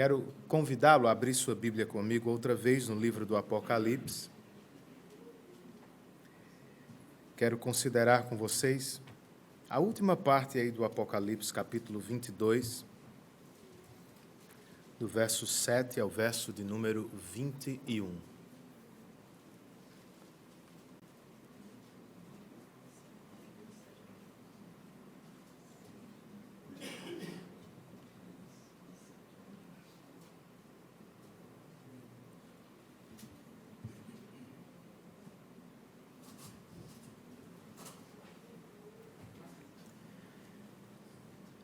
Quero convidá-lo a abrir sua Bíblia comigo outra vez no livro do Apocalipse. Quero considerar com vocês a última parte aí do Apocalipse, capítulo 22, do verso 7 ao verso de número 21.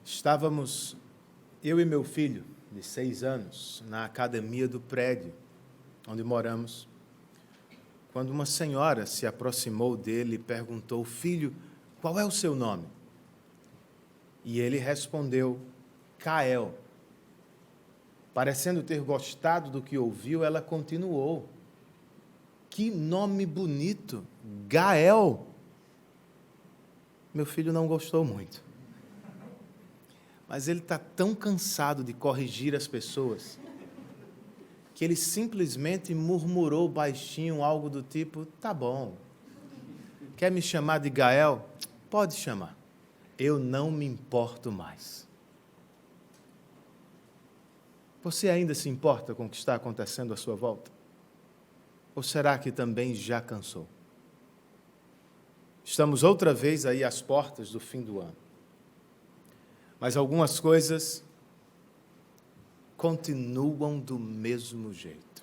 Estávamos, eu e meu filho, de 6 anos, na academia do prédio onde moramos, quando uma senhora se aproximou dele e perguntou: "Filho, qual é o seu nome?" E ele respondeu: "Kael." Parecendo ter gostado do que ouviu, ela continuou: "Que nome bonito, Gael." Meu filho não gostou muito. Mas ele está tão cansado de corrigir as pessoas que ele simplesmente murmurou baixinho algo do tipo: "Tá bom. Quer me chamar de Gael? Pode chamar. Eu não me importo mais." Você ainda se importa com o que está acontecendo à sua volta? Ou será que também já cansou? Estamos outra vez aí às portas do fim do ano. Mas algumas coisas continuam do mesmo jeito.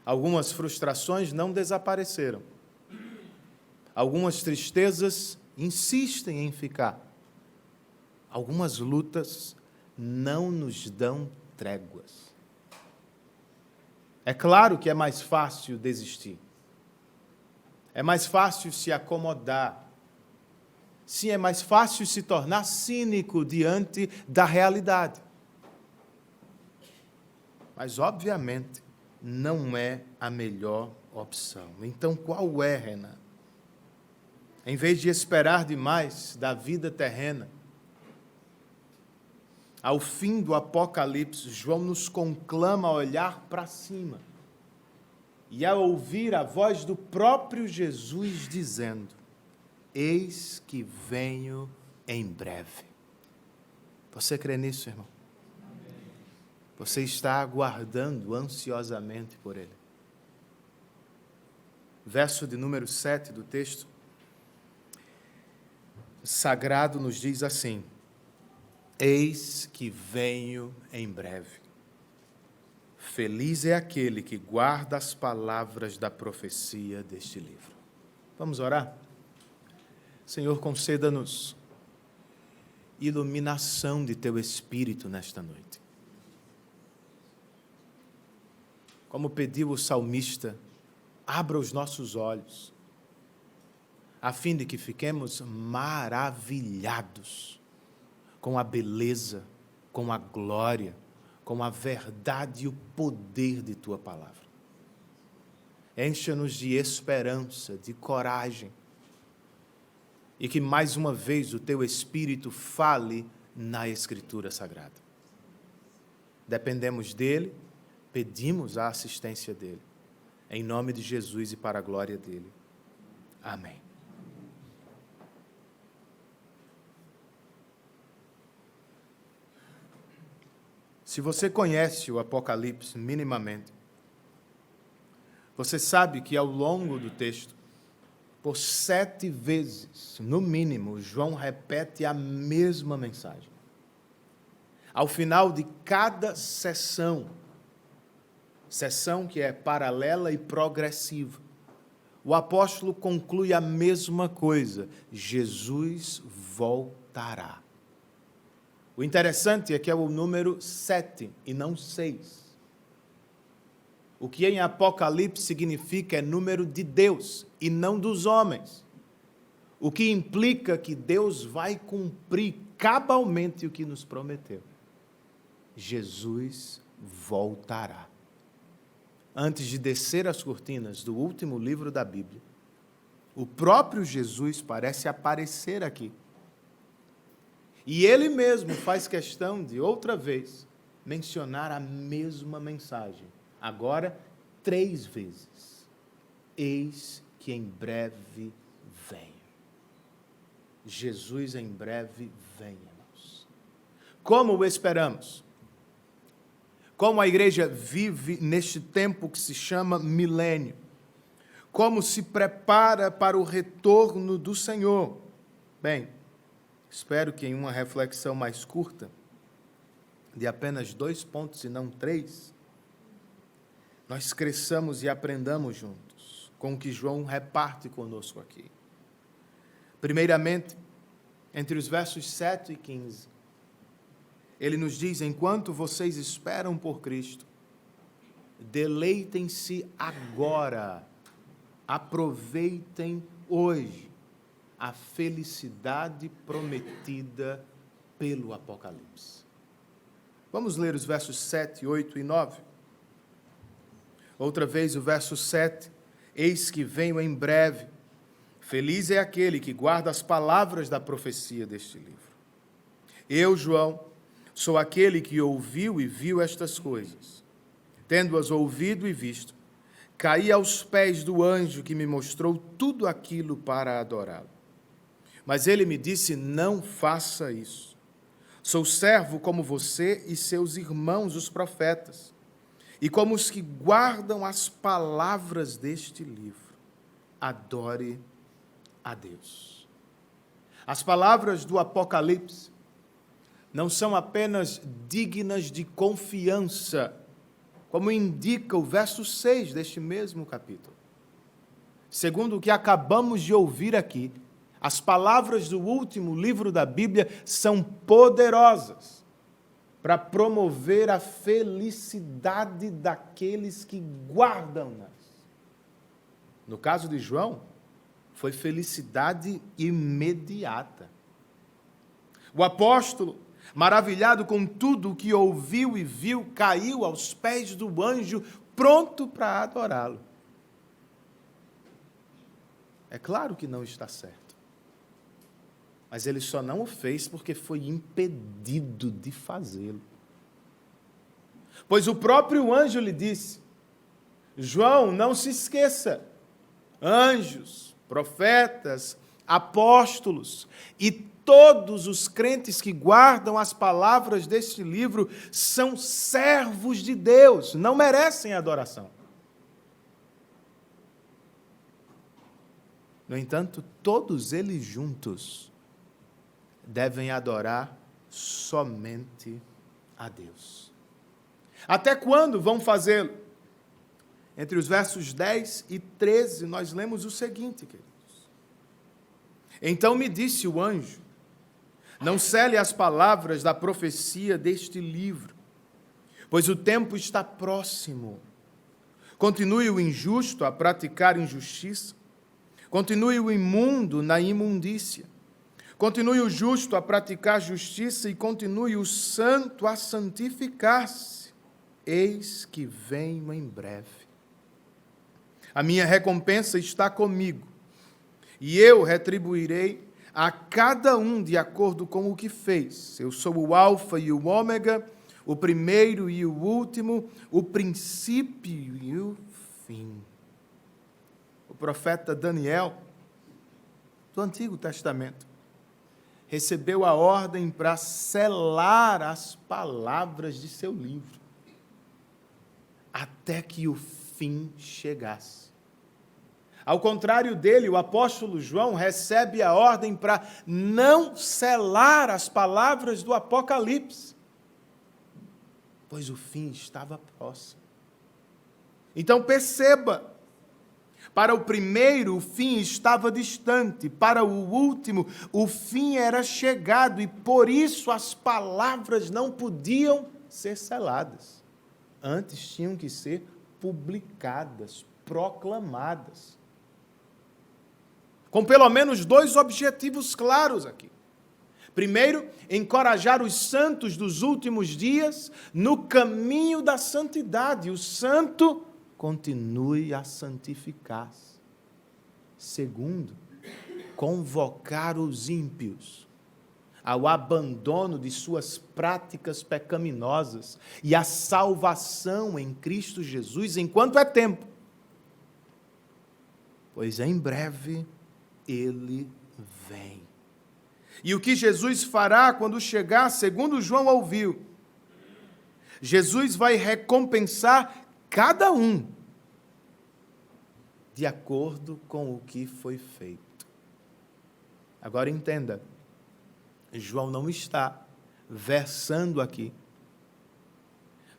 Algumas frustrações não desapareceram. Algumas tristezas insistem em ficar. Algumas lutas não nos dão tréguas. É claro que é mais fácil desistir. É mais fácil se acomodar. Sim, é mais fácil se tornar cínico diante da realidade. Mas, obviamente, não é a melhor opção. Então, qual é, Renan? Em vez de esperar demais da vida terrena, ao fim do Apocalipse, João nos conclama a olhar para cima e a ouvir a voz do próprio Jesus dizendo: "Eis que venho em breve." Você crê nisso, irmão? Você está aguardando ansiosamente por Ele. Verso de número 7 do texto sagrado nos diz assim: "Eis que venho em breve. Feliz é aquele que guarda as palavras da profecia deste livro." Vamos orar? Senhor, conceda-nos iluminação de Teu Espírito nesta noite. Como pediu o salmista, abra os nossos olhos, a fim de que fiquemos maravilhados com a beleza, com a glória, com a verdade e o poder de Tua palavra. Encha-nos de esperança, de coragem, e que mais uma vez o Teu Espírito fale na Escritura Sagrada. Dependemos dEle, pedimos a assistência dEle. Em nome de Jesus e para a glória dEle. Amém. Se você conhece o Apocalipse minimamente, você sabe que ao longo do texto, por 7 vezes, no mínimo, João repete a mesma mensagem. Ao final de cada sessão que é paralela e progressiva, o apóstolo conclui a mesma coisa: Jesus voltará. O interessante é que é o número 7 e não 6. O que em Apocalipse significa é número de Deus e não dos homens. O que implica que Deus vai cumprir cabalmente o que nos prometeu. Jesus voltará. Antes de descer as cortinas do último livro da Bíblia, o próprio Jesus parece aparecer aqui. E ele mesmo faz questão de, outra vez, mencionar a mesma mensagem. Agora, 3 vezes. Eis que em breve venho. Jesus em breve vem, irmãos. Como o esperamos? Como a igreja vive neste tempo que se chama milênio? Como se prepara para o retorno do Senhor? Bem, espero que em uma reflexão mais curta, de apenas 2 pontos e não 3, nós cresçamos e aprendamos juntos com o que João reparte conosco aqui. Primeiramente, entre os versos 7 e 15, ele nos diz: enquanto vocês esperam por Cristo, deleitem-se agora, aproveitem hoje a felicidade prometida pelo Apocalipse. Vamos ler os versos 7, 8 e 9. Outra vez o verso 7. Eis que venho em breve. Feliz é aquele que guarda as palavras da profecia deste livro. Eu, João, sou aquele que ouviu e viu estas coisas. Tendo-as ouvido e visto, caí aos pés do anjo que me mostrou tudo aquilo para adorá-lo. Mas ele me disse: não faça isso. Sou servo como você e seus irmãos, os profetas, e como os que guardam as palavras deste livro. Adore a Deus. As palavras do Apocalipse não são apenas dignas de confiança, como indica o verso 6 deste mesmo capítulo. Segundo o que acabamos de ouvir aqui, as palavras do último livro da Bíblia são poderosas para promover a felicidade daqueles que guardam-nas. No caso de João, foi felicidade imediata. O apóstolo, maravilhado com tudo o que ouviu e viu, caiu aos pés do anjo, pronto para adorá-lo. É claro que não está certo. Mas ele só não o fez porque foi impedido de fazê-lo. Pois o próprio anjo lhe disse: João, não se esqueça, anjos, profetas, apóstolos e todos os crentes que guardam as palavras deste livro são servos de Deus, não merecem adoração. No entanto, todos eles juntos devem adorar somente a Deus. Até quando vão fazê-lo? Entre os versos 10 e 13, nós lemos o seguinte, queridos. Então me disse o anjo: não cele as palavras da profecia deste livro, pois o tempo está próximo. Continue o injusto a praticar injustiça, continue o imundo na imundícia, continue o justo a praticar justiça e continue o santo a santificar-se. Eis que venho em breve. A minha recompensa está comigo, e eu retribuirei a cada um de acordo com o que fez. Eu sou o Alfa e o Ômega, o primeiro e o último, o princípio e o fim. O profeta Daniel, do Antigo Testamento, recebeu a ordem para selar as palavras de seu livro, até que o fim chegasse. Ao contrário dele, o apóstolo João recebe a ordem para não selar as palavras do Apocalipse, pois o fim estava próximo. Então perceba, para o primeiro, o fim estava distante. Para o último, o fim era chegado. E por isso as palavras não podiam ser seladas. Antes tinham que ser publicadas, proclamadas. Com pelo menos 2 objetivos claros aqui. Primeiro, encorajar os santos dos últimos dias no caminho da santidade. O santo continue a santificar-se. Segundo, convocar os ímpios ao abandono de suas práticas pecaminosas e à salvação em Cristo Jesus enquanto é tempo. Pois em breve ele vem. E o que Jesus fará quando chegar, segundo João ouviu, Jesus vai recompensar cada um de acordo com o que foi feito. Agora entenda, João não está versando aqui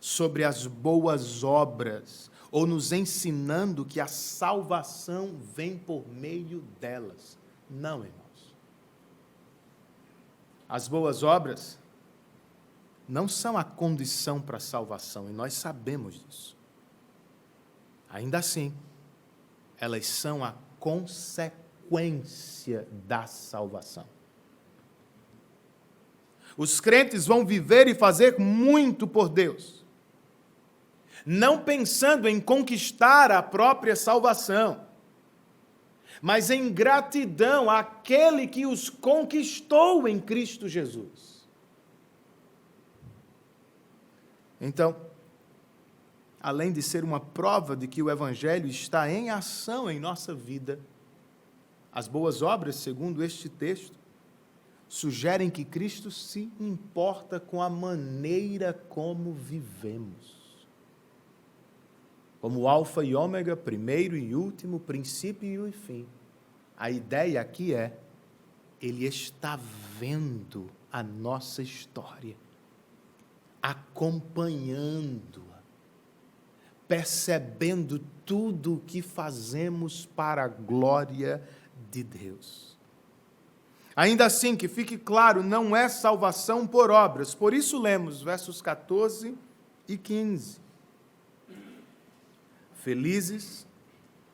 sobre as boas obras ou nos ensinando que a salvação vem por meio delas. Não, irmãos. As boas obras não são a condição para a salvação, e nós sabemos disso. Ainda assim, elas são a consequência da salvação. Os crentes vão viver e fazer muito por Deus, não pensando em conquistar a própria salvação, mas em gratidão àquele que os conquistou em Cristo Jesus. Então, além de ser uma prova de que o Evangelho está em ação em nossa vida, as boas obras, segundo este texto, sugerem que Cristo se importa com a maneira como vivemos. Como alfa e ômega, primeiro e último, princípio e fim. A ideia aqui é, ele está vendo a nossa história, acompanhando-a, percebendo tudo o que fazemos para a glória de Deus. Ainda assim, que fique claro, não é salvação por obras. Por isso lemos versos 14 e 15. Felizes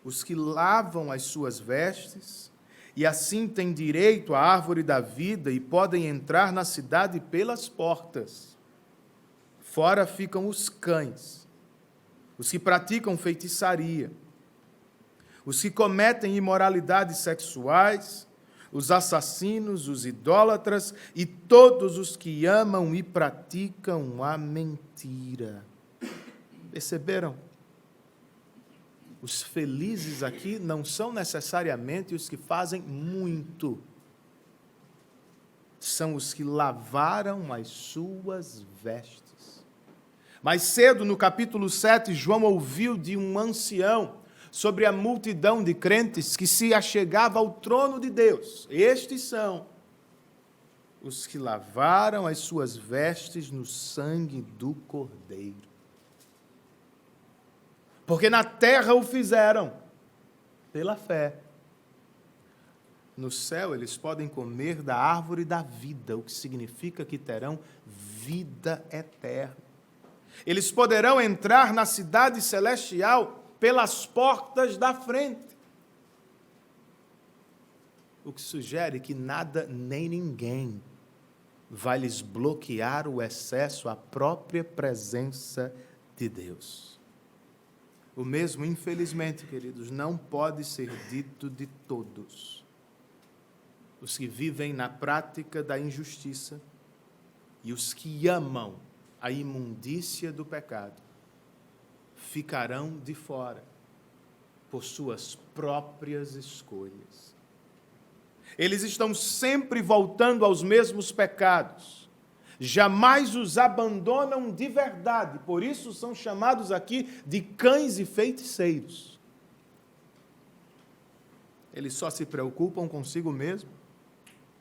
os que lavam as suas vestes, e assim têm direito à árvore da vida e podem entrar na cidade pelas portas. Fora ficam os cães, os que praticam feitiçaria, os que cometem imoralidades sexuais, os assassinos, os idólatras e todos os que amam e praticam a mentira. Perceberam? Os felizes aqui não são necessariamente os que fazem muito. São os que lavaram as suas vestes. Mais cedo, no capítulo 7, João ouviu de um ancião sobre a multidão de crentes que se achegava ao trono de Deus. Estes são os que lavaram as suas vestes no sangue do Cordeiro. Porque na terra o fizeram pela fé. No céu eles podem comer da árvore da vida, o que significa que terão vida eterna. Eles poderão entrar na cidade celestial pelas portas da frente. O que sugere que nada nem ninguém vai lhes bloquear o acesso à própria presença de Deus. O mesmo, infelizmente, queridos, não pode ser dito de todos. Os que vivem na prática da injustiça e os que amam a imundícia do pecado ficarão de fora por suas próprias escolhas. Eles estão sempre voltando aos mesmos pecados, jamais os abandonam de verdade, por isso são chamados aqui de cães e feiticeiros. Eles só se preocupam consigo mesmo,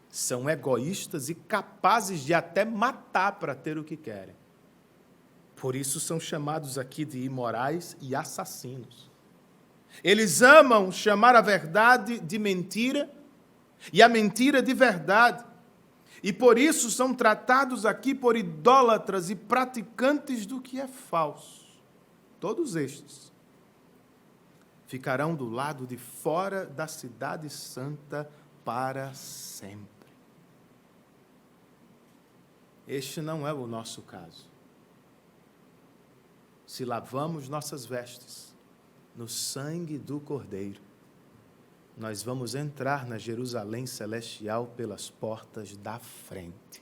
são egoístas e capazes de até matar para ter o que querem. Por isso são chamados aqui de imorais e assassinos. Eles amam chamar a verdade de mentira e a mentira de verdade. E por isso são tratados aqui por idólatras e praticantes do que é falso. Todos estes ficarão do lado de fora da cidade santa para sempre. Este não é o nosso caso. Se lavamos nossas vestes no sangue do Cordeiro, nós vamos entrar na Jerusalém celestial pelas portas da frente.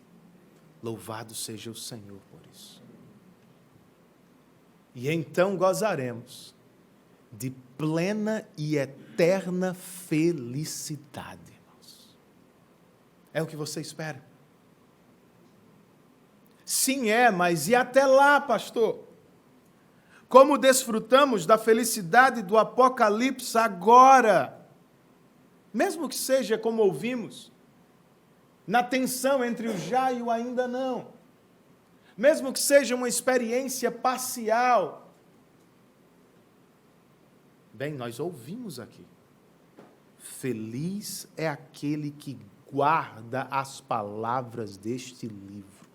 Louvado seja o Senhor por isso. E então gozaremos de plena e eterna felicidade, irmãos. É o que você espera? Sim, mas e até lá, pastor? Como desfrutamos da felicidade do Apocalipse agora? Mesmo que seja como ouvimos, na tensão entre o já e o ainda não. Mesmo que seja uma experiência parcial. Bem, nós ouvimos aqui. Feliz é aquele que guarda as palavras deste livro.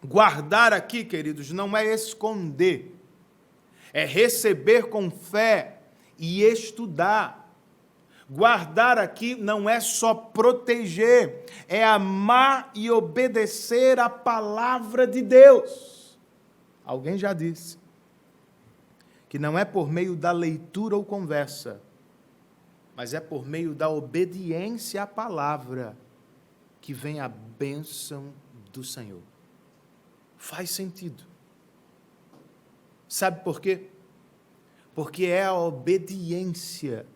Guardar aqui, queridos, não é esconder. É receber com fé e estudar. Guardar aqui não é só proteger, é amar e obedecer a palavra de Deus. Alguém já disse que não é por meio da leitura ou conversa, mas é por meio da obediência à palavra que vem a bênção do Senhor. Faz sentido. Sabe por quê? Porque é a obediência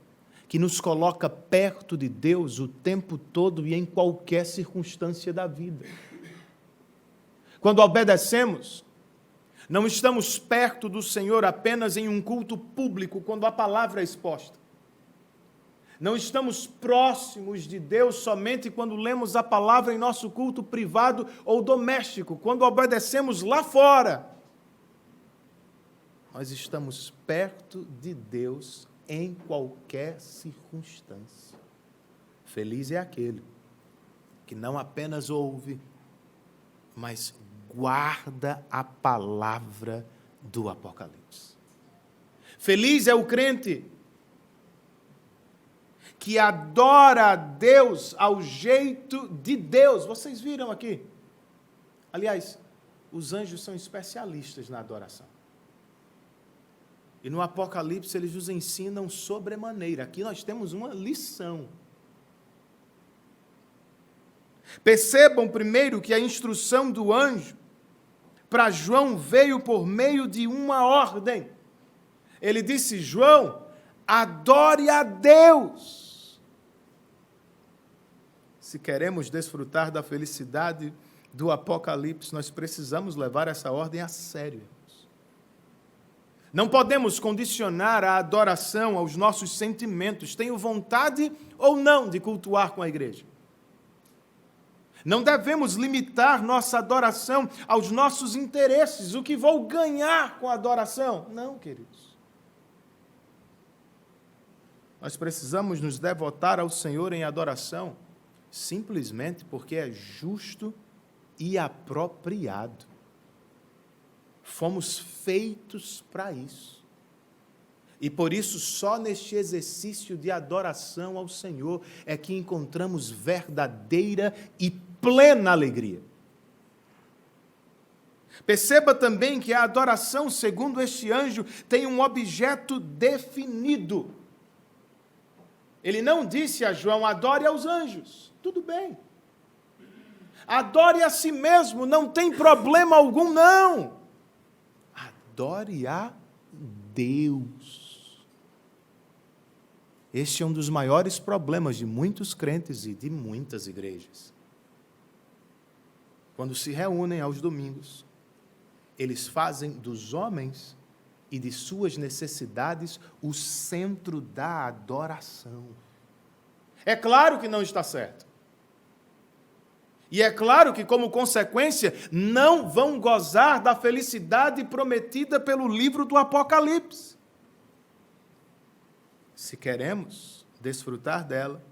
que nos coloca perto de Deus o tempo todo e em qualquer circunstância da vida. Quando obedecemos, não estamos perto do Senhor apenas em um culto público, quando a palavra é exposta. Não estamos próximos de Deus somente quando lemos a palavra em nosso culto privado ou doméstico, quando obedecemos lá fora. Nós estamos perto de Deus em qualquer circunstância. Feliz é aquele que não apenas ouve, mas guarda a palavra do Apocalipse. Feliz é o crente que adora a Deus ao jeito de Deus. Vocês viram aqui? Aliás, os anjos são especialistas na adoração. E no Apocalipse eles nos ensinam sobremaneira. Aqui nós temos uma lição. Percebam primeiro que a instrução do anjo para João veio por meio de uma ordem. Ele disse: João, adore a Deus. Se queremos desfrutar da felicidade do Apocalipse, nós precisamos levar essa ordem a sério. Não podemos condicionar a adoração aos nossos sentimentos. Tenho vontade ou não de cultuar com a igreja. Não devemos limitar nossa adoração aos nossos interesses. O que vou ganhar com a adoração? Não, queridos. Nós precisamos nos devotar ao Senhor em adoração, simplesmente porque é justo e apropriado. Fomos feitos para isso. E por isso, só neste exercício de adoração ao Senhor é que encontramos verdadeira e plena alegria. Perceba também que a adoração, segundo este anjo, tem um objeto definido. Ele não disse a João: adore aos anjos. Tudo bem. Adore a si mesmo, não tem problema algum, não. Adore a Deus. Este é um dos maiores problemas de muitos crentes e de muitas igrejas. Quando se reúnem aos domingos, eles fazem dos homens e de suas necessidades o centro da adoração. É claro que não está certo. E é claro que, como consequência, não vão gozar da felicidade prometida pelo livro do Apocalipse. Se queremos desfrutar dela,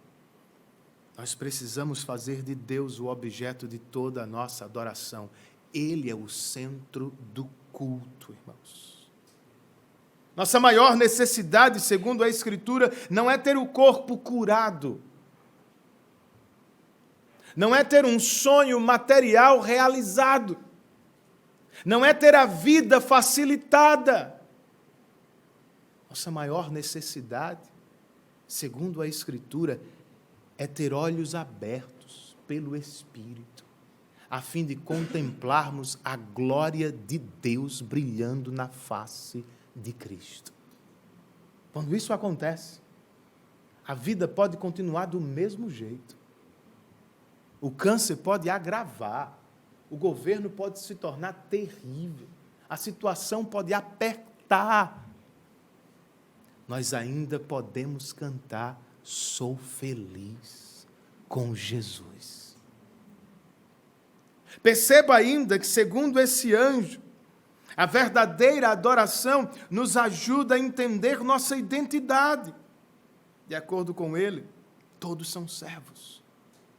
nós precisamos fazer de Deus o objeto de toda a nossa adoração. Ele é o centro do culto, irmãos. Nossa maior necessidade, segundo a Escritura, não é ter o corpo curado. Não é ter um sonho material realizado. Não é ter a vida facilitada. Nossa maior necessidade, segundo a Escritura, é ter olhos abertos pelo Espírito, a fim de contemplarmos a glória de Deus brilhando na face de Cristo. Quando isso acontece, a vida pode continuar do mesmo jeito. O câncer pode agravar, o governo pode se tornar terrível, a situação pode apertar. Nós ainda podemos cantar: sou feliz com Jesus. Perceba ainda que, segundo esse anjo, a verdadeira adoração nos ajuda a entender nossa identidade. De acordo com ele, todos são servos,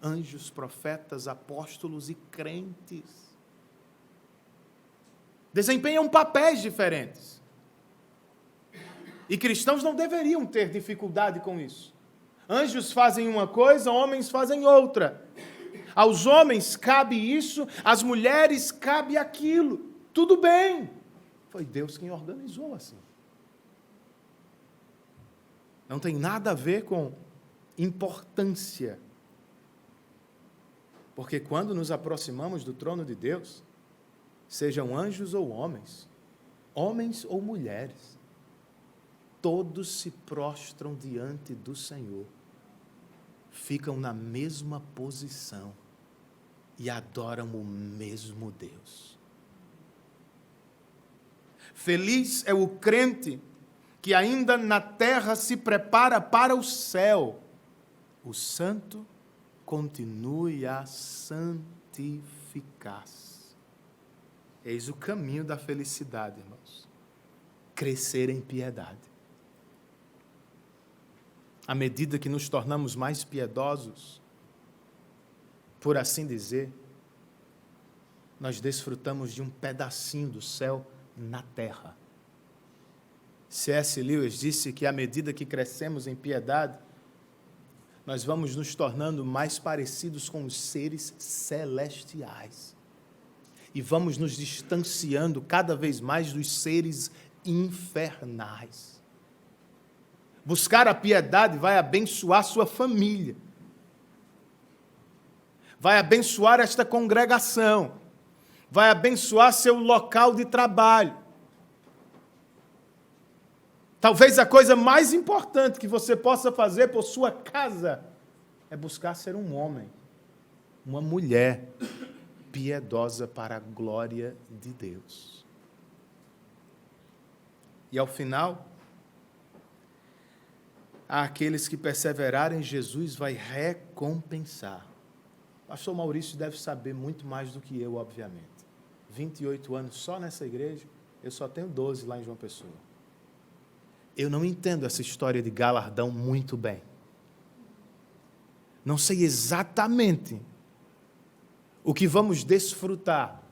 anjos, profetas, apóstolos e crentes. Desempenham papéis diferentes. E cristãos não deveriam ter dificuldade com isso. Anjos fazem uma coisa, homens fazem outra. Aos homens cabe isso, às mulheres cabe aquilo. Tudo bem. Foi Deus quem organizou assim. Não tem nada a ver com importância. Porque quando nos aproximamos do trono de Deus, sejam anjos ou homens ou mulheres, todos se prostram diante do Senhor, ficam na mesma posição e adoram o mesmo Deus. Feliz é o crente que ainda na terra se prepara para o céu. O santo continue a santificar-se. Eis o caminho da felicidade, irmãos. Crescer em piedade. À medida que nos tornamos mais piedosos, por assim dizer, nós desfrutamos de um pedacinho do céu na terra. C.S. Lewis disse que à medida que crescemos em piedade, nós vamos nos tornando mais parecidos com os seres celestiais. E vamos nos distanciando cada vez mais dos seres infernais. Buscar a piedade vai abençoar sua família. Vai abençoar esta congregação. Vai abençoar seu local de trabalho. Talvez a coisa mais importante que você possa fazer por sua casa é buscar ser um homem, uma mulher piedosa para a glória de Deus. E ao final, aqueles que perseverarem, Jesus vai recompensar. O pastor Maurício deve saber muito mais do que eu, obviamente. 28 anos só nessa igreja, eu só tenho 12 lá em João Pessoa. Eu não entendo essa história de galardão muito bem. Não sei exatamente o que vamos desfrutar,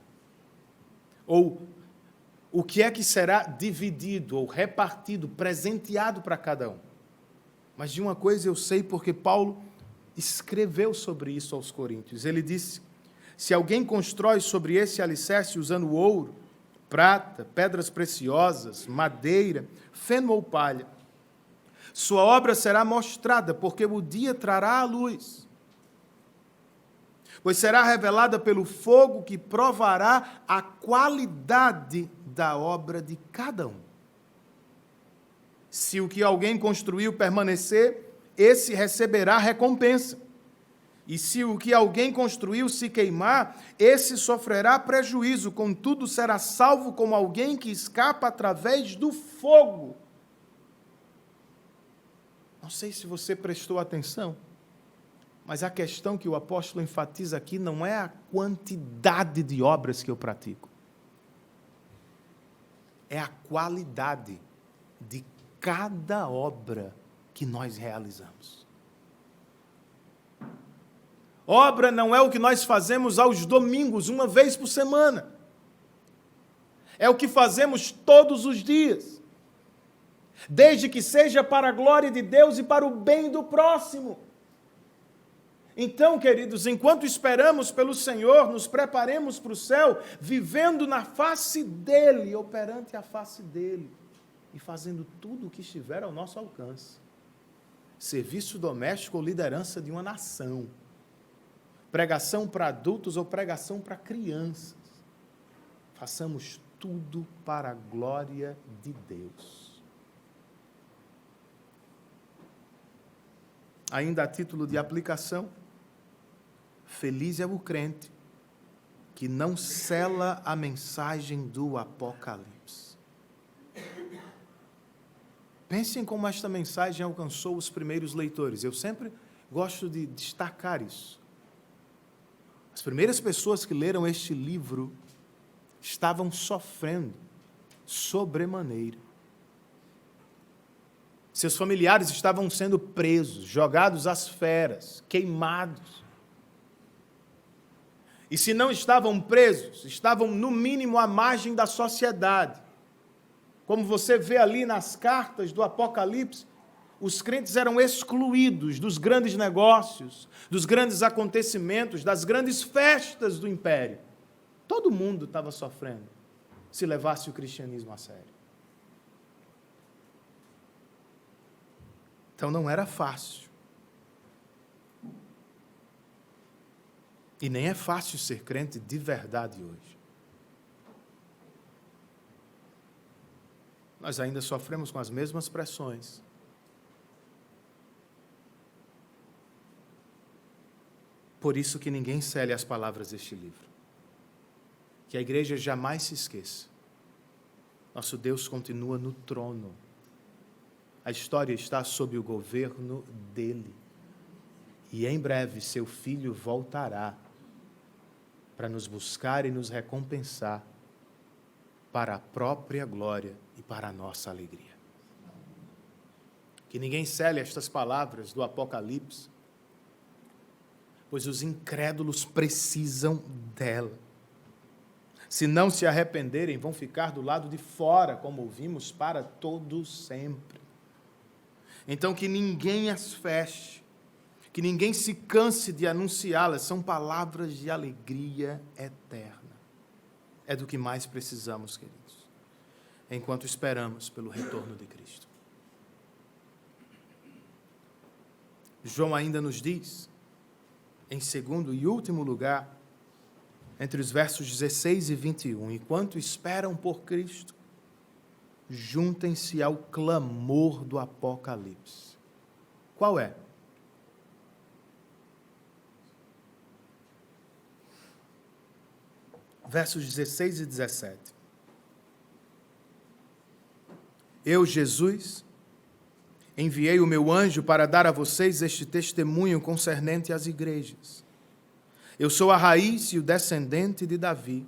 ou o que é que será dividido, ou repartido, presenteado para cada um. Mas de uma coisa eu sei, porque Paulo escreveu sobre isso aos Coríntios. Ele disse: se alguém constrói sobre esse alicerce usando ouro, prata, pedras preciosas, madeira, feno ou palha, sua obra será mostrada, porque o dia trará a luz, pois será revelada pelo fogo que provará a qualidade da obra de cada um. Se o que alguém construiu permanecer, esse receberá recompensa. E se o que alguém construiu se queimar, esse sofrerá prejuízo, contudo será salvo como alguém que escapa através do fogo. Não sei se você prestou atenção, mas a questão que o apóstolo enfatiza aqui não é a quantidade de obras que eu pratico, é a qualidade de cada obra que nós realizamos. Obra não é o que nós fazemos aos domingos, uma vez por semana. É o que fazemos todos os dias. Desde que seja para a glória de Deus e para o bem do próximo. Então, queridos, enquanto esperamos pelo Senhor, nos preparemos para o céu, vivendo na face dEle, ou perante a face dEle, e fazendo tudo o que estiver ao nosso alcance. serviço doméstico ou liderança de uma nação, pregação para adultos ou pregação para crianças. Façamos tudo para a glória de Deus. Ainda a título de aplicação, feliz é o crente que não sela a mensagem do Apocalipse. Pensem como esta mensagem alcançou os primeiros leitores. Eu sempre gosto de destacar isso. As primeiras pessoas que leram este livro estavam sofrendo sobremaneira. Seus familiares estavam sendo presos, jogados às feras, queimados. E se não estavam presos, estavam no mínimo à margem da sociedade. Como você vê ali nas cartas do Apocalipse, os crentes eram excluídos dos grandes negócios, dos grandes acontecimentos, das grandes festas do império. Todo mundo estava sofrendo se levasse o cristianismo a sério. Então não era fácil. E nem é fácil ser crente de verdade hoje. Nós ainda sofremos com as mesmas pressões. Por isso que ninguém cele as palavras deste livro. Que a igreja jamais se esqueça. Nosso Deus continua no trono. A história está sob o governo dele. E em breve seu Filho voltará para nos buscar e nos recompensar para a própria glória e para a nossa alegria. Que ninguém cele estas palavras do Apocalipse, pois os incrédulos precisam dela. Se não se arrependerem, vão ficar do lado de fora, como ouvimos, para todo sempre. Então, que ninguém as feche, que ninguém se canse de anunciá-las, são palavras de alegria eterna. É do que mais precisamos, queridos, enquanto esperamos pelo retorno de Cristo. João ainda nos diz, em segundo e último lugar, entre os versos 16 e 21, enquanto esperam por Cristo, juntem-se ao clamor do Apocalipse. Qual é? Versos 16 e 17. Eu, Jesus, enviei o meu anjo para dar a vocês este testemunho concernente às igrejas. Eu sou a raiz e o descendente de Davi,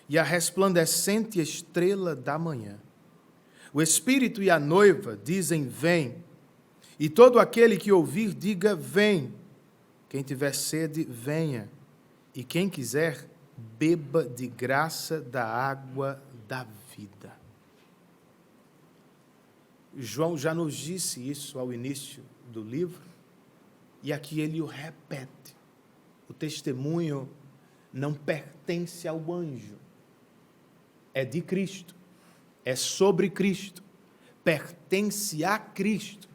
e a resplandecente estrela da manhã. O Espírito e a noiva dizem, vem, e todo aquele que ouvir, diga, vem. Quem tiver sede, venha, e quem quiser, beba de graça da água da vida. João já nos disse isso ao início do livro, e aqui ele o repete. O testemunho não pertence ao anjo, é de Cristo, é sobre Cristo, pertence a Cristo.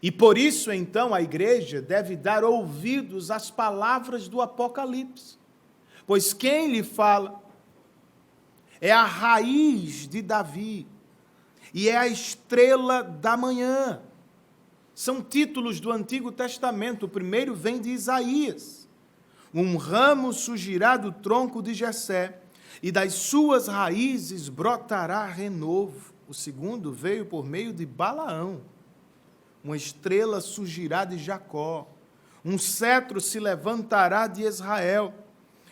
E por isso, então, a igreja deve dar ouvidos às palavras do Apocalipse, pois quem lhe fala é a raiz de Davi e é a estrela da manhã. São títulos do Antigo Testamento. O primeiro vem de Isaías. Um ramo surgirá do tronco de Jessé, e das suas raízes brotará renovo. O segundo veio por meio de Balaão. Uma estrela surgirá de Jacó. Um cetro se levantará de Israel.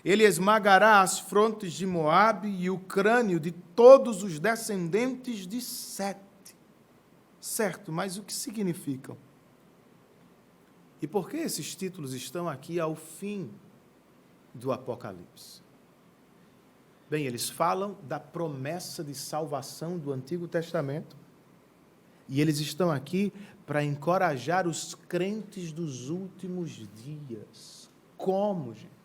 Ele esmagará as frontes de Moabe e o crânio de todos os descendentes de Sete. Certo, mas o que significam? E por que esses títulos estão aqui ao fim do Apocalipse? Bem, eles falam da promessa de salvação do Antigo Testamento. E eles estão aqui para encorajar os crentes dos últimos dias. Como, gente?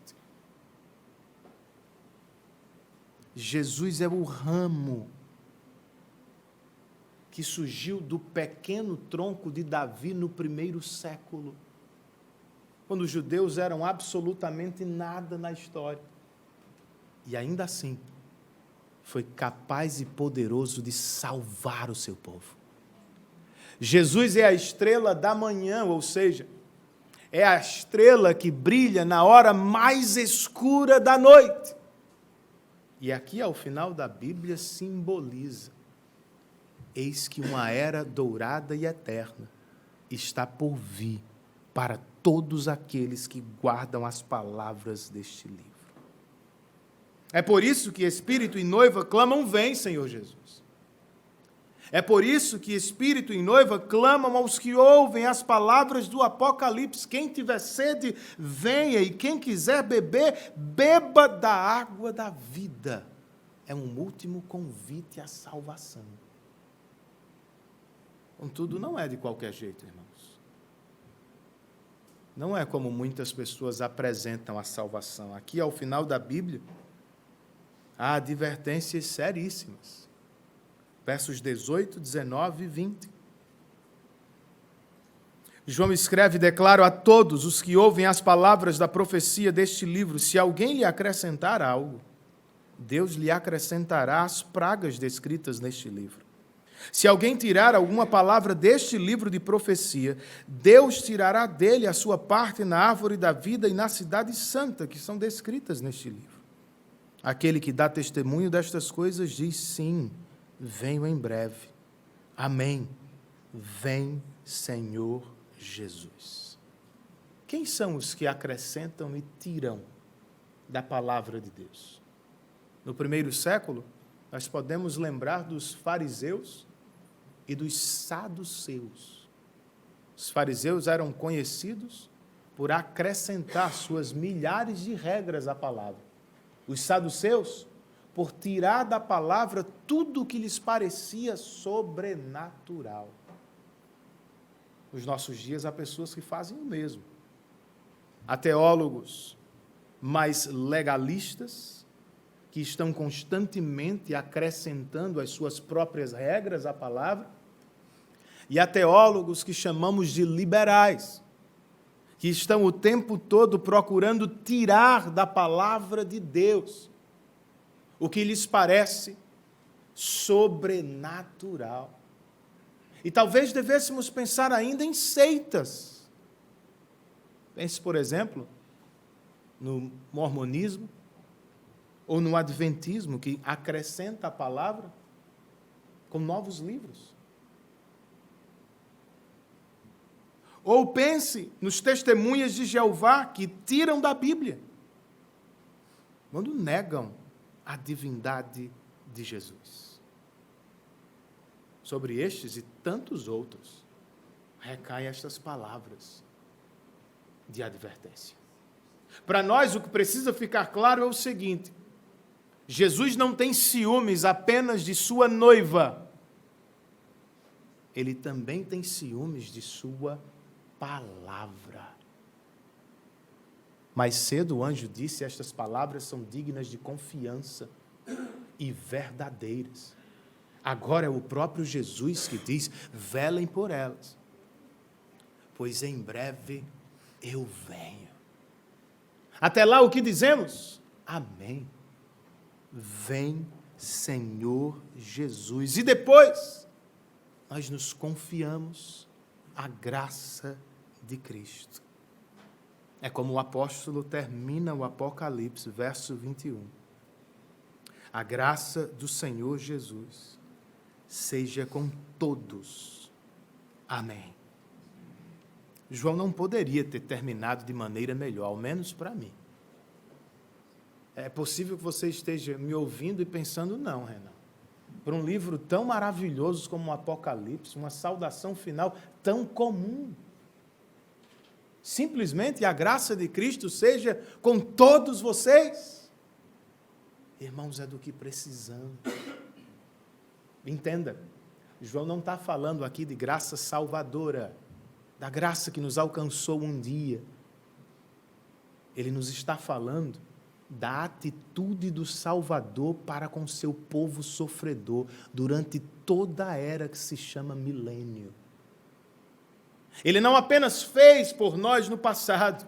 Jesus é o ramo que surgiu do pequeno tronco de Davi no primeiro século, quando os judeus eram absolutamente nada na história. E ainda assim, foi capaz e poderoso de salvar o seu povo. Jesus é a estrela da manhã, ou seja, é a estrela que brilha na hora mais escura da noite. E aqui, ao final da Bíblia, simboliza: eis que uma era dourada e eterna está por vir para todos aqueles que guardam as palavras deste livro. É por isso que Espírito e noiva clamam: vem, Senhor Jesus. É por isso que Espírito e noiva clamam aos que ouvem as palavras do Apocalipse: quem tiver sede, venha, e quem quiser beber, beba da água da vida. É um último convite à salvação. Contudo, não é de qualquer jeito, irmãos. Não é como muitas pessoas apresentam a salvação. Aqui, ao final da Bíblia, há advertências seríssimas. Versos 18, 19 e 20. João escreve: declaro a todos os que ouvem as palavras da profecia deste livro, se alguém lhe acrescentar algo, Deus lhe acrescentará as pragas descritas neste livro. Se alguém tirar alguma palavra deste livro de profecia, Deus tirará dele a sua parte na árvore da vida e na cidade santa, que são descritas neste livro. Aquele que dá testemunho destas coisas diz: sim, venho em breve. Amém. Vem, Senhor Jesus. Quem são os que acrescentam e tiram da palavra de Deus? No primeiro século, nós podemos lembrar dos fariseus e dos saduceus. Os fariseus eram conhecidos por acrescentar suas milhares de regras à palavra. Os saduceus, por tirar da palavra tudo o que lhes parecia sobrenatural. Nos nossos dias há pessoas que fazem o mesmo. Há teólogos mais legalistas, que estão constantemente acrescentando as suas próprias regras à palavra, e há teólogos que chamamos de liberais, que estão o tempo todo procurando tirar da palavra de Deus o que lhes parece sobrenatural. E talvez devêssemos pensar ainda em seitas. Pense, por exemplo, no mormonismo ou no adventismo, que acrescenta a palavra com novos livros. Ou pense nos testemunhas de Jeová, que tiram da Bíblia, quando negam a divindade de Jesus. Sobre estes e tantos outros, recaem estas palavras de advertência. Para nós, o que precisa ficar claro é o seguinte: Jesus não tem ciúmes apenas de sua noiva, ele também tem ciúmes de sua palavra. Mais cedo o anjo disse: estas palavras são dignas de confiança e verdadeiras. Agora é o próprio Jesus que diz: velem por elas, pois em breve eu venho. Até lá o que dizemos? Amém. Vem, Senhor Jesus. E depois nós nos confiamos à graça de Cristo. É como o apóstolo termina o Apocalipse, verso 21. A graça do Senhor Jesus seja com todos. Amém. João não poderia ter terminado de maneira melhor, ao menos para mim. É possível que você esteja me ouvindo e pensando: não, Renan, para um livro tão maravilhoso como o Apocalipse, uma saudação final tão comum. Simplesmente a graça de Cristo seja com todos vocês. Irmãos, é do que precisamos. Entenda, João não está falando aqui de graça salvadora, da graça que nos alcançou um dia. Ele nos está falando da atitude do Salvador para com seu povo sofredor durante toda a era que se chama milênio. Ele não apenas fez por nós no passado,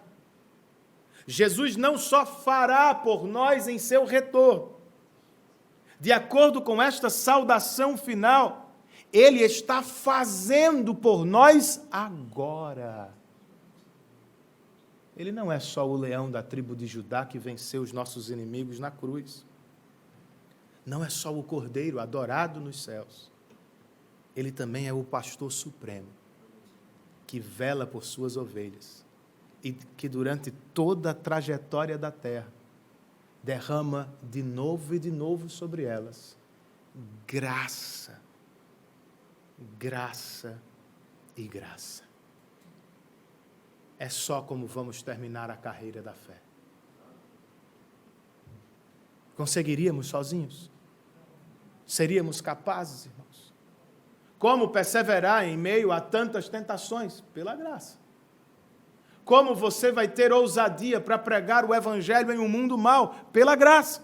Jesus não só fará por nós em seu retorno. De acordo com esta saudação final, Ele está fazendo por nós agora. Ele não é só o leão da tribo de Judá que venceu os nossos inimigos na cruz. Não é só o cordeiro adorado nos céus. Ele também é o pastor supremo, que vela por suas ovelhas e que durante toda a trajetória da terra derrama de novo sobre elas graça, graça e graça. É só como vamos terminar a carreira da fé. Conseguiríamos sozinhos? Seríamos capazes, irmãos? Como perseverar em meio a tantas tentações? Pela graça. Como você vai ter ousadia para pregar o Evangelho em um mundo mau? Pela graça.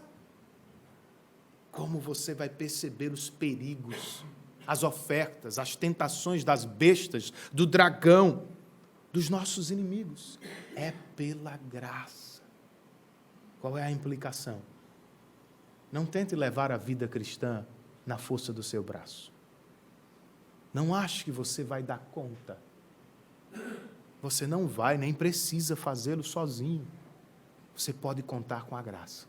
Como você vai perceber os perigos, as ofertas, as tentações das bestas, do dragão, dos nossos inimigos? É pela graça. Qual é a implicação? Não tente levar a vida cristã na força do seu braço. Não ache que você vai dar conta. Você não vai, nem precisa fazê-lo sozinho. Você pode contar com a graça.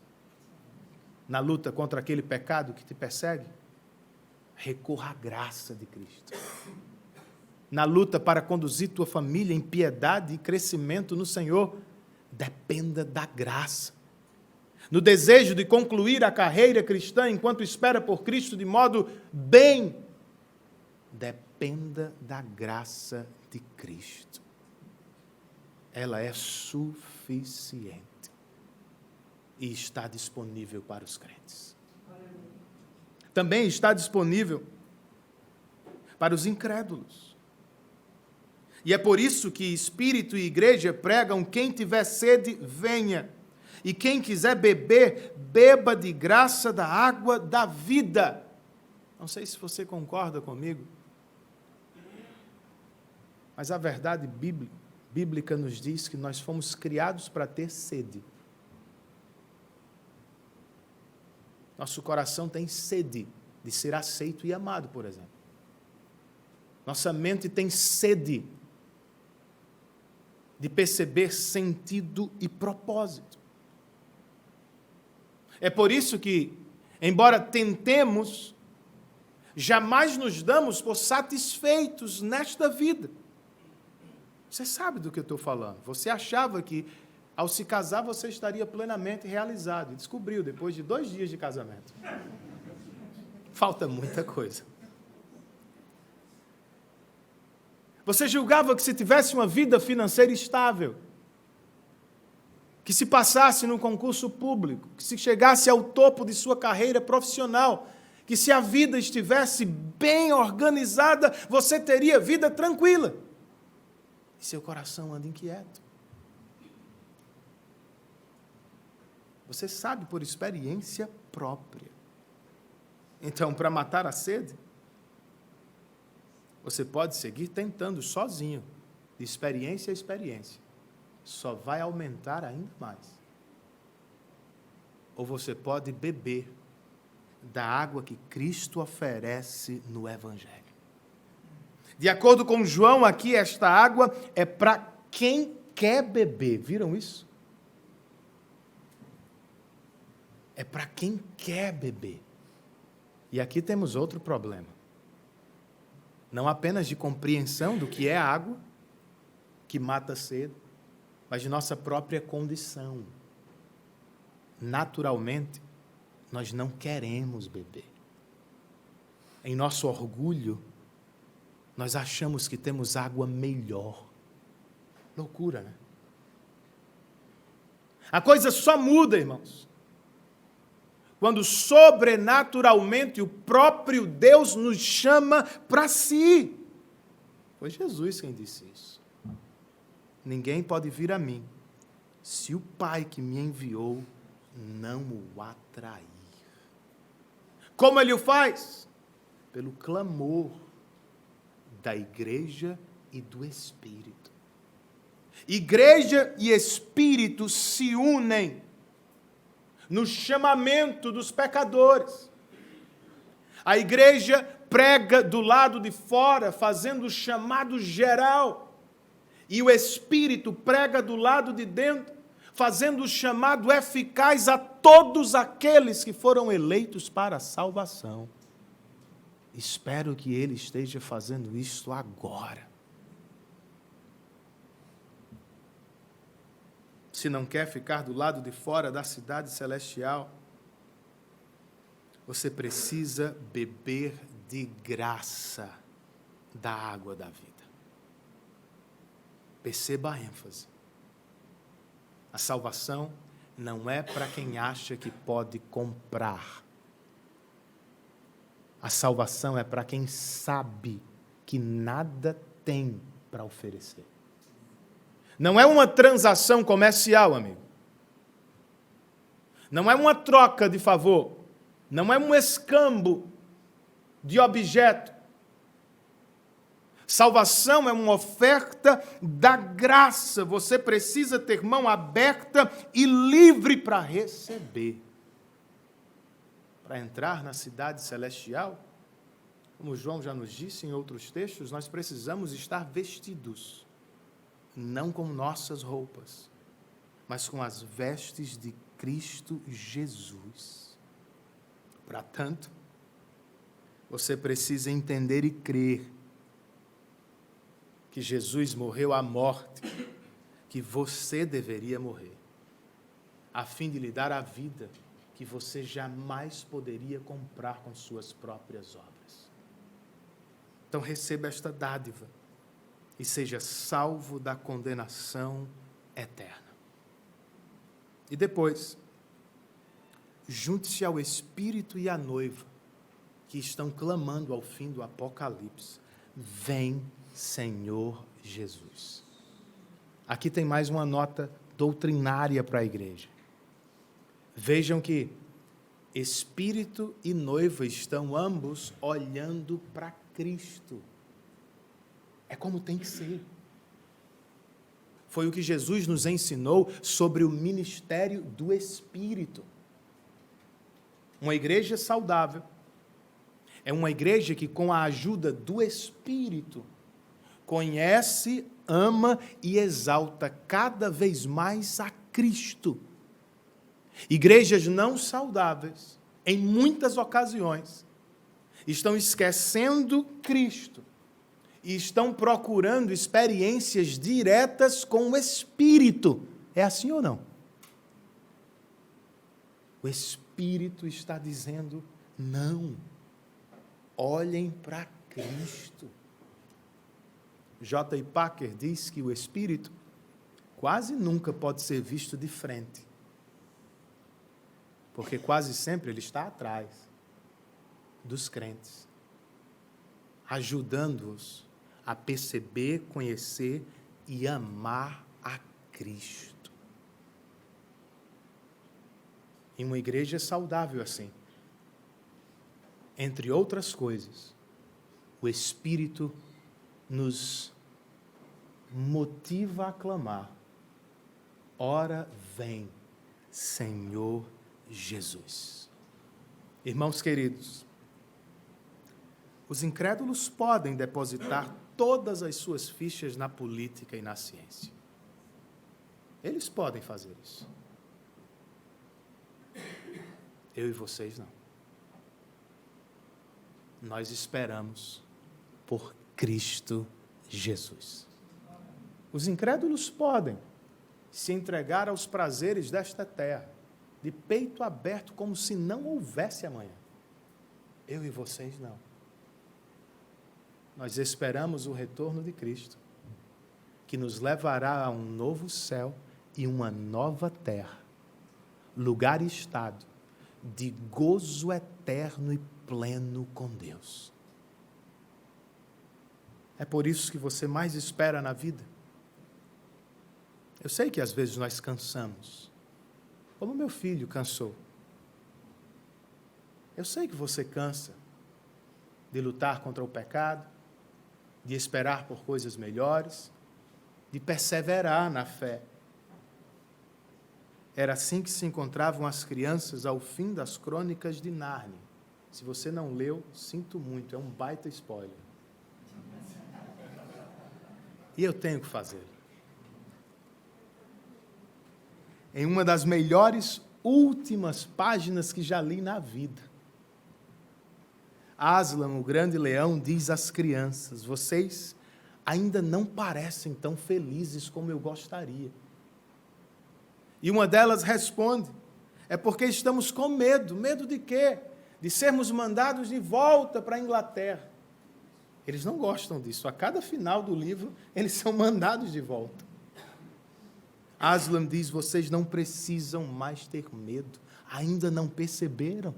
Na luta contra aquele pecado que te persegue, recorra à graça de Cristo. Na luta para conduzir tua família em piedade e crescimento no Senhor, dependa da graça. No desejo de concluir a carreira cristã enquanto espera por Cristo de modo bem, dependa da graça de Cristo. Ela é suficiente e está disponível para os crentes. Também está disponível para os incrédulos. E é por isso que Espírito e Igreja pregam: quem tiver sede, venha. E quem quiser beber, beba de graça da água da vida. Não sei se você concorda comigo, mas a verdade bíblica nos diz que nós fomos criados para ter sede. Nosso coração tem sede de ser aceito e amado, por exemplo. Nossa mente tem sede de perceber sentido e propósito. É por isso que, embora tentemos, jamais nos damos por satisfeitos nesta vida. Você sabe do que eu estou falando. Você achava que, ao se casar, você estaria plenamente realizado. E descobriu, depois de 2 dias de casamento. Falta muita coisa. Você julgava que se tivesse uma vida financeira estável, que se passasse num concurso público, que se chegasse ao topo de sua carreira profissional, que se a vida estivesse bem organizada, você teria vida tranquila. E seu coração anda inquieto. Você sabe por experiência própria. Então, para matar a sede, você pode seguir tentando sozinho, de experiência a experiência. Só vai aumentar ainda mais. Ou você pode beber da água que Cristo oferece no Evangelho. De acordo com João, aqui esta água é para quem quer beber. Viram isso? É para quem quer beber. E aqui temos outro problema. Não apenas de compreensão do que é a água, que mata a sede, mas de nossa própria condição. Naturalmente, nós não queremos beber. Em nosso orgulho, nós achamos que temos água melhor. Loucura, né? A coisa só muda, irmãos, quando sobrenaturalmente o próprio Deus nos chama para si. Foi Jesus quem disse isso. Ninguém pode vir a mim, se o Pai que me enviou não o atrair. Como ele o faz? Pelo clamor da igreja e do Espírito. Igreja e Espírito se unem no chamamento dos pecadores. A igreja prega do lado de fora, fazendo o chamado geral. E o Espírito prega do lado de dentro, fazendo o chamado eficaz a todos aqueles que foram eleitos para a salvação. Espero que ele esteja fazendo isto agora. Se não quer ficar do lado de fora da cidade celestial, você precisa beber de graça da água da vida. Perceba a ênfase. A salvação não é para quem acha que pode comprar. A salvação é para quem sabe que nada tem para oferecer. Não é uma transação comercial, amigo. Não é uma troca de favor. Não é um escambo de objeto. Salvação é uma oferta da graça. Você precisa ter mão aberta e livre para receber. Para entrar na cidade celestial, como João já nos disse em outros textos, nós precisamos estar vestidos, não com nossas roupas, mas com as vestes de Cristo Jesus. Para tanto, você precisa entender e crer que Jesus morreu a morte que você deveria morrer, a fim de lhe dar a vida que você jamais poderia comprar com suas próprias obras. Então receba esta dádiva e seja salvo da condenação eterna. E depois, junte-se ao Espírito e à noiva, que estão clamando ao fim do Apocalipse: vem, Senhor Jesus. Aqui tem mais uma nota doutrinária para a igreja. Vejam que Espírito e noiva estão ambos olhando para Cristo. É como tem que ser. Foi o que Jesus nos ensinou sobre o ministério do Espírito. Uma igreja saudável é uma igreja que, com a ajuda do Espírito, conhece, ama e exalta cada vez mais a Cristo. Igrejas não saudáveis, em muitas ocasiões, estão esquecendo Cristo e estão procurando experiências diretas com o Espírito. É assim ou não? O Espírito está dizendo: não, olhem para Cristo. J. Packer diz que o Espírito quase nunca pode ser visto de frente, porque quase sempre ele está atrás dos crentes, ajudando-os a perceber, conhecer e amar a Cristo. Em uma igreja saudável assim, entre outras coisas, o Espírito nos motiva a clamar: ora vem, Senhor Jesus. Irmãos queridos, os incrédulos podem depositar todas as suas fichas na política e na ciência. Eles podem fazer isso. Eu e vocês não. Nós esperamos por Cristo Jesus. Os incrédulos podem se entregar aos prazeres desta terra, de peito aberto, como se não houvesse amanhã. Eu e vocês não. Nós esperamos o retorno de Cristo, que nos levará a um novo céu e uma nova terra, lugar e estado de gozo eterno e pleno com Deus. É por isso que você mais espera na vida. Eu sei que às vezes nós cansamos. como meu filho cansou. Eu sei que você cansa de lutar contra o pecado, de esperar por coisas melhores, de perseverar na fé. Era assim que se encontravam as crianças ao fim das Crônicas de Nárnia. Se você não leu, sinto muito, é um baita spoiler. E eu tenho que fazê-lo. Em uma das melhores últimas páginas que já li na vida, Aslan, o grande leão, diz às crianças: vocês ainda não parecem tão felizes como eu gostaria. E uma delas responde: é porque estamos com medo. Medo de quê? De sermos mandados de volta para a Inglaterra. Eles não gostam disso. A cada final do livro, eles são mandados de volta. Aslan diz: vocês não precisam mais ter medo. Ainda não perceberam?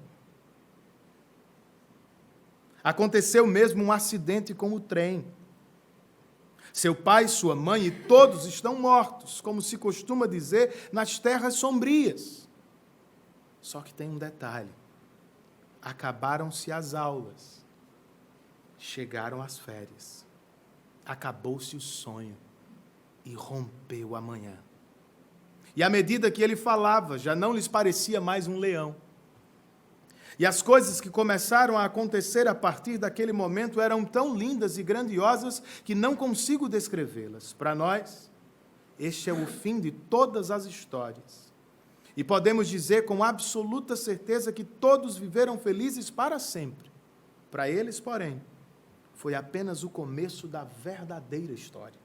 Aconteceu mesmo um acidente com o trem. Seu pai, sua mãe e todos estão mortos, como se costuma dizer, nas terras sombrias. Só que tem um detalhe. Acabaram-se as aulas. Chegaram as férias. Acabou-se o sonho. E rompeu a manhã. E à medida que ele falava, já não lhes parecia mais um leão. E as coisas que começaram a acontecer a partir daquele momento eram tão lindas e grandiosas que não consigo descrevê-las. Para nós, este é o fim de todas as histórias. E podemos dizer com absoluta certeza que todos viveram felizes para sempre. Para eles, porém, foi apenas o começo da verdadeira história.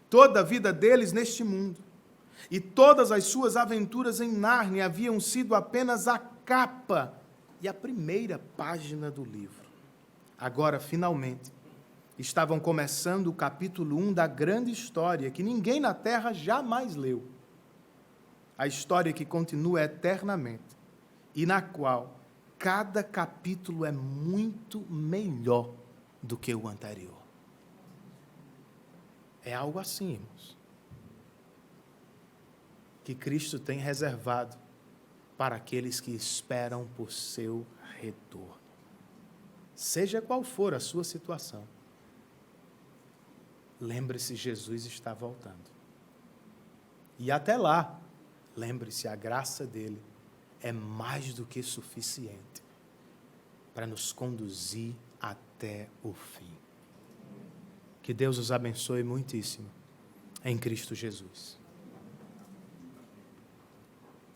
Toda a vida deles neste mundo e todas as suas aventuras em Nárnia haviam sido apenas a capa e a primeira página do livro. Agora, finalmente, estavam começando o capítulo 1 da grande história que ninguém na Terra jamais leu. A história que continua eternamente e na qual cada capítulo é muito melhor do que o anterior. É algo assim, irmãos, que Cristo tem reservado para aqueles que esperam por seu retorno. Seja qual for a sua situação, lembre-se, Jesus está voltando. E até lá, lembre-se, a graça dele é mais do que suficiente para nos conduzir até o fim. Que Deus os abençoe muitíssimo em Cristo Jesus.